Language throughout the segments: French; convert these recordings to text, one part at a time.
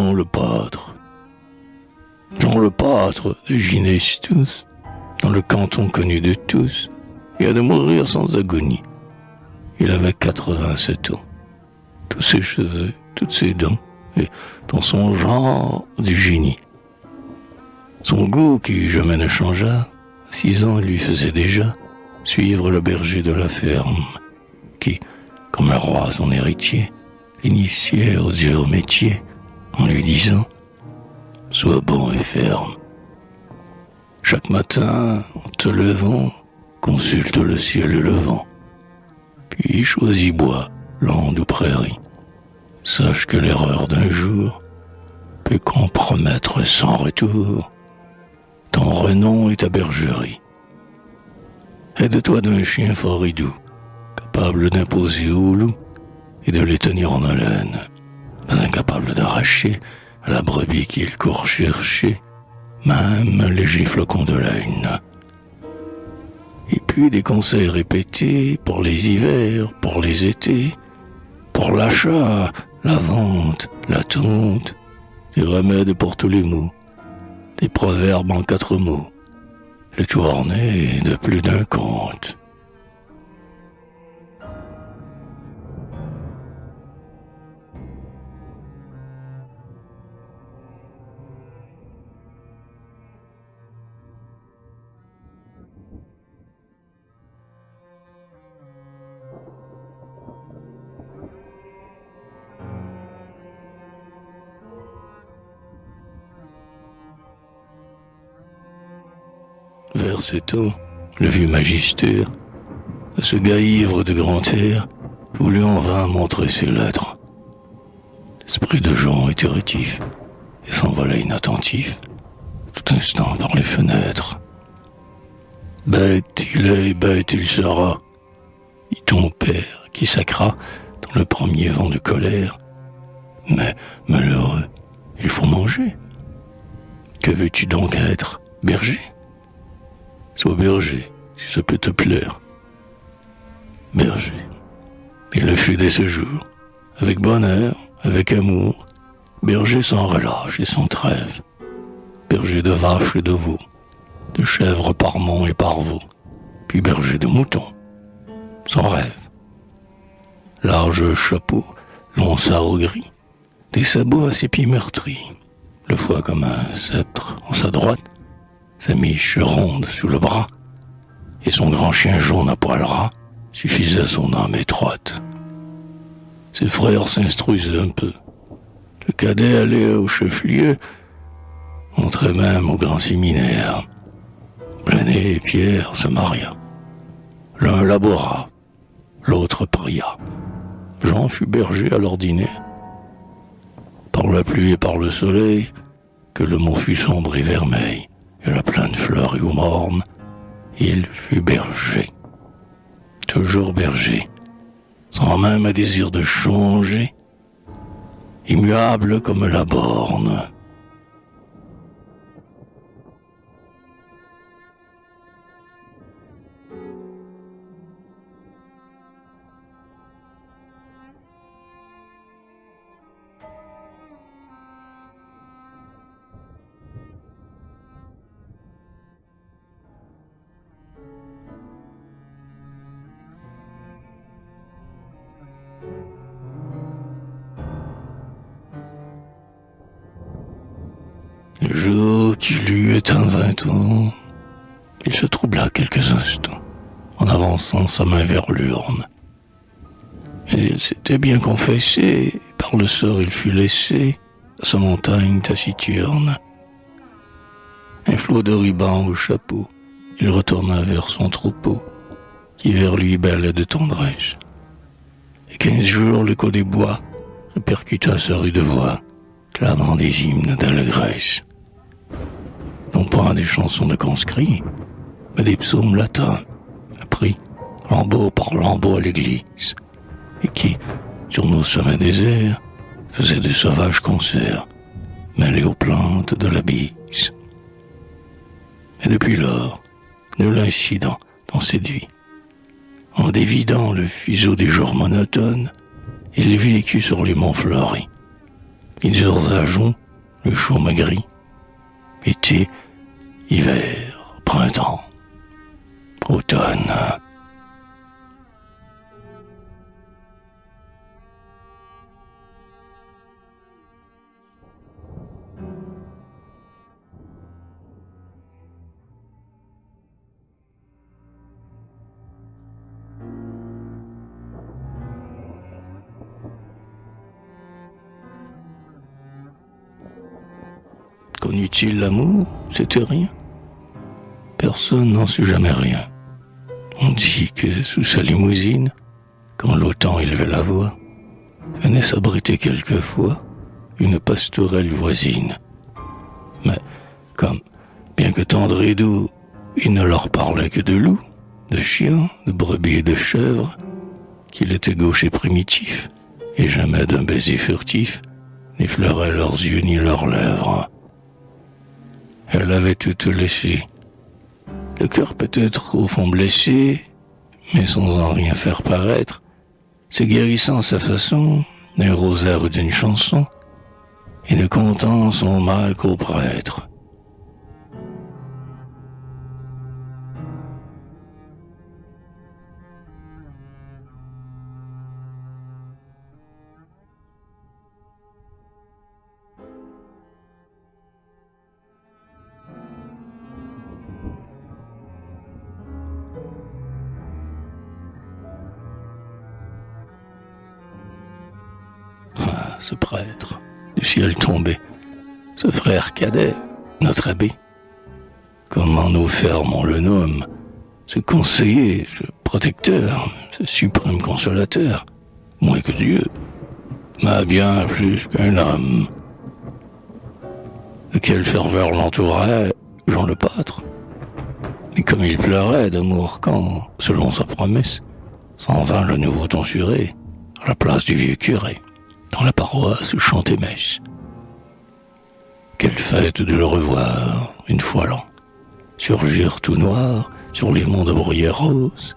Jean le Pâtre. Jean le Pâtre de Ginestous, dans le canton connu de tous, vient de mourir sans agonie. Il avait 87 ans. Tous ses cheveux, toutes ses dents, et dans son genre du génie. Son goût qui jamais ne changea, 6 ans il lui faisait déjà suivre le berger de la ferme, qui, comme un roi son héritier, l'initiait au dur métier, en lui disant « Sois bon et ferme. Chaque matin, en te levant, consulte le ciel et le vent. Puis choisis bois, lande ou prairie. Sache que l'erreur d'un jour peut compromettre sans retour ton renom et ta bergerie. Aide-toi d'un chien fort et doux, capable d'imposer au loup et de les tenir en haleine, mais incapable d'arracher à la brebis qu'il court chercher même un léger flocon de laine. Et puis des conseils répétés pour les hivers, pour les étés, pour l'achat, la vente, la tonte, des remèdes pour tous les maux, des proverbes en 4 mots, le tout orné de plus d'un conte. Vers ces temps, le vieux magister, ce gars ivre de grand air, voulut en vain montrer ses lettres. L'esprit de Jean était rétif et s'envola inattentif, tout instant par les fenêtres. Bête il est, bête il sera, dit ton père qui sacra dans le premier vent de colère. Mais, malheureux, il faut manger. Que veux-tu donc être, berger ? Sois berger, si ça peut te plaire. Berger. Il le fut dès ce jour, avec bonheur, avec amour, berger sans relâche et sans trêve, berger de vaches et de veaux, de chèvres par monts et par veaux, puis berger de moutons, sans rêve. Large chapeau, long sarrau gris, des sabots à ses pieds meurtris, le foie comme un sceptre en sa droite, sa miche ronde sous le bras, et son grand chien jaune à poil ras suffisait à son âme étroite. Ses frères s'instruisaient un peu. Le cadet allait au chef-lieu, entrait même au grand séminaire. L'aîné, Pierre, se maria. L'un labora, l'autre pria. Jean fut berger à l'ordinaire. Par la pluie et par le soleil, que le mont fut sombre et vermeil, et la plaine fleurie ou morne, il fut berger. Toujours berger, sans même un désir de changer, immuable comme la borne. Le jour qu'il eut éteint 20 ans, il se troubla quelques instants, en avançant sa main vers l'urne. Et il s'était bien confessé, par le sort il fut laissé à sa montagne taciturne. Un flot de rubans au chapeau, il retourna vers son troupeau, qui vers lui bêlait de tendresse. Et 15 jours l'écho des bois répercuta sa rude voix, clamant des hymnes d'allégresse. Non pas des chansons de conscrits, mais des psaumes latins, appris lambeau par lambeau à l'église, et qui, sur nos sommets déserts, faisaient des sauvages concerts, mêlés aux plaintes de la bise. Et depuis lors, nul incident dans cette vie. En dévidant le fuseau des jours monotones, il vécut sur les monts fleuris, les durs ajoncs, le chaud maigri. Été, hiver, printemps, automne. Connut-il l'amour? C'était rien. Personne n'en sut jamais rien. On dit que sous sa limousine, quand l'automne élevait la voix, venait s'abriter quelquefois une pastorelle voisine. Mais comme, bien que tendre et doux, il ne leur parlait que de loups, de chiens, de brebis et de chèvres, qu'il était gauche et primitif, et jamais d'un baiser furtif n'effleurait leurs yeux ni leurs lèvres. Elle avait tout laissé, le cœur peut-être au fond blessé, mais sans en rien faire paraître, se guérissant à sa façon d'un rosaire ou d'une chanson, et ne comptant son mal qu'au prêtre. Ah, ce prêtre, du ciel tombé, ce frère cadet, notre abbé, comment nos fermes on le nomme, ce conseiller, ce protecteur, ce suprême consolateur, moins que Dieu, mais bien plus qu'un homme. De quelle ferveur l'entourait Jean le pâtre. Et comme il pleurait d'amour quand, selon sa promesse, s'en vint le nouveau tonsuré à la place du vieux curé, dans la paroisse chantait messe. Quelle fête de le revoir, une fois l'an, surgir tout noir sur les monts de bruyère rose,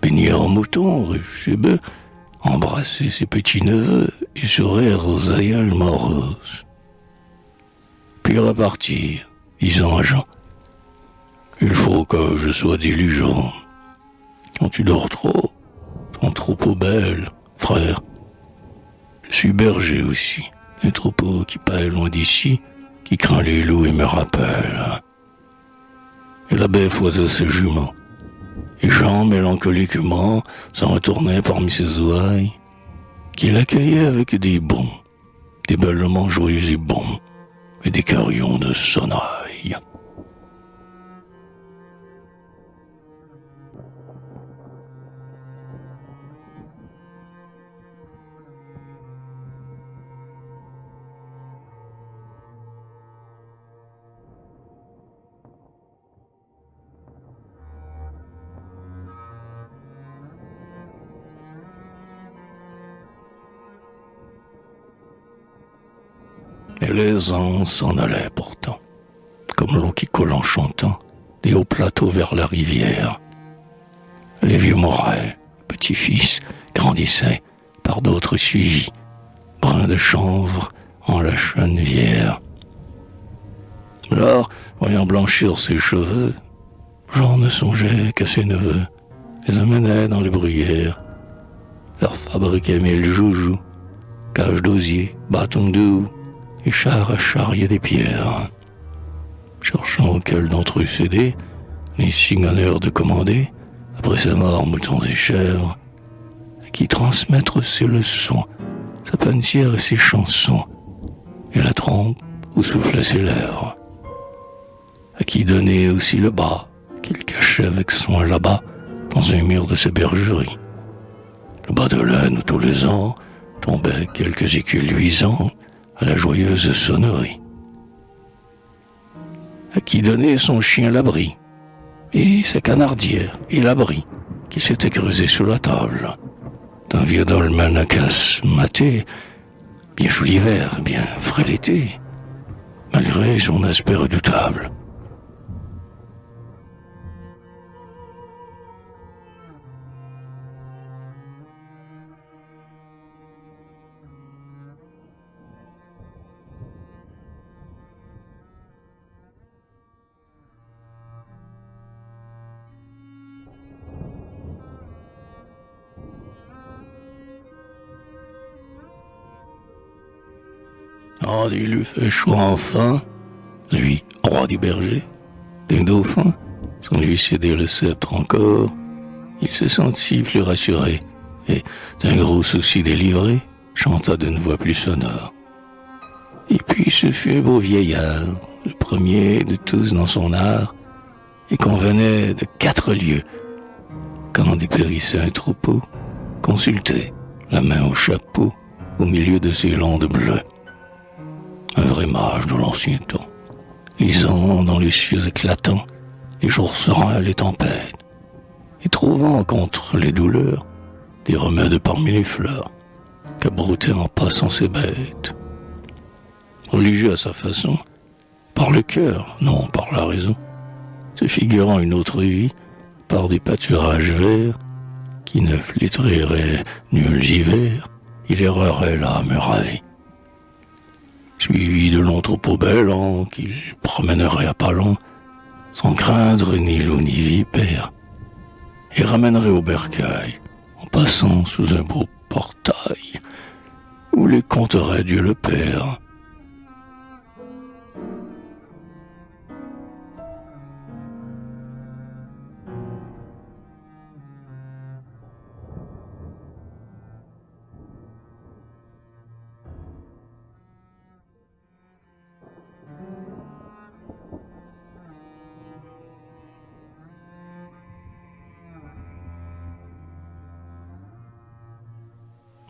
baigner en moutons, ruches et bœufs, embrasser ses petits-neveux et sourire aux aïeuls moroses. Puis repartir, disant à Jean, « Il faut que je sois diligent. Quand tu dors trop, ton troupeau belle, frère. Je suis berger aussi, un troupeau qui paie loin d'ici, qui craint les loups et me rappelle. Et l'abbé fouettait ses juments. Et Jean, mélancoliquement, s'en retournait parmi ses ouailles, qu'il accueillait avec des bons, des bêlements joyeux et bons, et des carillons de sonnailles. Et les ans s'en allaient pourtant, comme l'eau qui coule en chantant, des hauts plateaux vers la rivière. Les vieux mouraient, petits-fils grandissaient, par d'autres suivis, bruns de chanvre en la chenevière. Alors, voyant blanchir ses cheveux, Jean ne songeait qu'à ses neveux, les amenait dans les bruyères, leur fabriquait mille joujoux, cages d'osier, bâtons de houx, et chars à charrier des pierres. Cherchant auquel d'entre eux céder, les ciganeurs de commander, après sa mort moutons et chèvres, à qui transmettre ses leçons, sa panetière et ses chansons, et la trompe où soufflaient ses lèvres, à qui donner aussi le bas, qu'il cachait avec soin là-bas, dans un mur de sa bergerie. Le bas de laine où tous les ans tombaient quelques écus luisants à la joyeuse sonnerie. À qui donner son chien l'abri, et sa canardière et l'abri qui s'était creusé sous la table, d'un vieux dolmen à casse maté, bien chaud l'hiver, bien frais l'été, malgré son aspect redoutable. Quand il eut fait choix enfin, lui, roi des bergers, des dauphins, sans lui céder le sceptre encore, il se sentit plus rassuré et, d'un gros souci délivré, chanta d'une voix plus sonore. Et puis ce fut un beau vieillard, le premier de tous dans son art, et qu'on venait de 4 lieues, quand dépérissait un troupeau, consultait, la main au chapeau, au milieu de ses landes bleues. Un vrai mage de l'ancien temps, lisant dans les cieux éclatants les jours sereins et les tempêtes, et trouvant contre les douleurs des remèdes parmi les fleurs qu'abroutaient en passant ses bêtes. Religieux à sa façon, par le cœur, non par la raison, se figurant une autre vie par des pâturages verts qui ne flétriraient nuls hivers, il errerait l'âme ravie. Suivi de longs troupeaux bêlants qu'il promènerait à pas lents, sans craindre ni loup ni vipère, et ramènerait au bercail, en passant sous un beau portail, où les compterait Dieu le Père.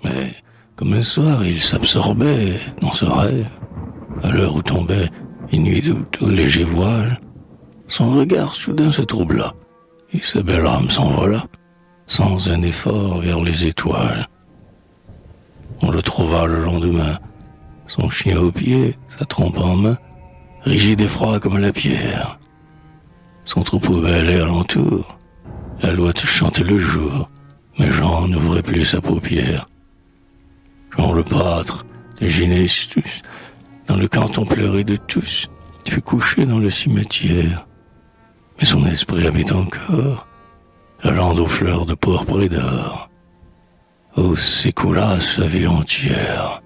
Mais, comme un soir, il s'absorbait dans ce rêve, à l'heure où tombait une nuit de léger voile, son regard soudain se troubla, et sa belle âme s'envola, sans un effort vers les étoiles. On le trouva le lendemain, son chien au pied, sa trompe en main, rigide et froid comme la pierre. Son troupeau bêlait alentour, la louette chantait le jour, mais Jean n'ouvrait plus sa paupière. Jean le pâtre de Ginestus, dans le canton pleuré de tous, fut couché dans le cimetière. Mais son esprit habite encore la lande aux fleurs de pourpre et d'or, où s'écoula sa vie entière.